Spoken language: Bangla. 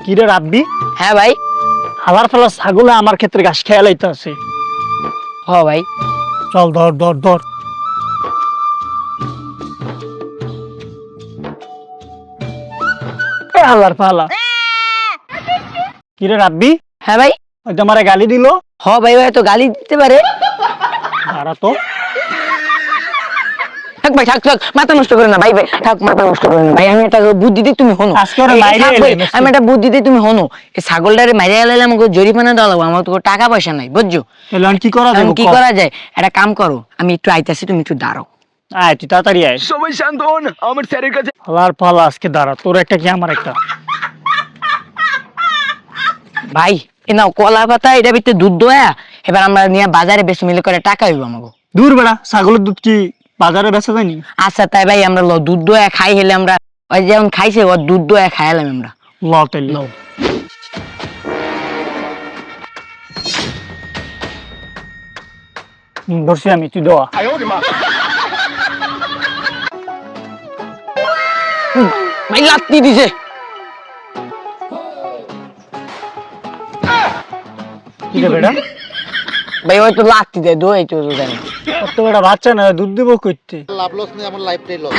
কিরে রাব্বি? হ্যাঁ ভাই। হালার ফালা ছাগলে আমার ক্ষেত্রে ঘাস খেয়ে লাইতাছে। হ ভাই। চল ধর ধর ধর। এ হালার ফালা। কিরে রাব্বি? হ্যাঁ ভাই। ওই যে আমারে গালি দিল। হ ভাই, ভাই তো গালি দিতে পারে। দাঁড়া তো। থাক ভাই, থাক থাক, মাথা নষ্ট করে না ভাই, ভাই থাক, মাথা নষ্ট করে না ভাই। আমি একটা বুদ্ধি দিই, তুমি হনো। আজকে ওরে মাইরে থাক ভাই, এলেন, আমি একটা বুদ্ধি দিই, তুমি হনো। এই ছাগলটারে মাইরে এলাইলে আমাকে জরিমানা দেওয়া লাগবে, আমার তো টাকা পয়সা নাই, বুঝছো? তাহলে এখন কি করা এখন যাবে? কি করা যায়? একটা কাম করো, আমি একটু আইতাছি, তুমি একটু দাঁড়াও। আয় তুই তাড়াতাড়ি আয়। সবাই শান্ত হন, আমার স্যারের কাছে। হালার ফালা আজকে দাঁড়া, তোর একটা কি আমার একটা। ভাই এ নাও কলা পাতা, এটা ভিতরে দুধ দোয়া, এবার আমরা নিয়ে বাজারে বেশি মিলে করে টাকা হইব আমাকে। দূর বেড়া, ছাগলের দুধ কি বাজারে বেচা যায়নি? আচ্ছা তাই ভাই, আমরা দুধ দোয়া খাই, হেলে আমরা ওই যেমন খাইছে ওর দুধ দোয়া খাইলাম আমরা। ল তাইলে। লও। ধরছি আমি, তুই দেওয়া। ভাই লাত্তি দিছে। কি রে বেড়া? ভাই ওই তো লাত্তি দেয়, দোয়াই তো দেয় না। কত বেড়া বাচ্চা না, দুধ দিব কইতে। লাভ লস নেই, আমার লাইফটাই লস।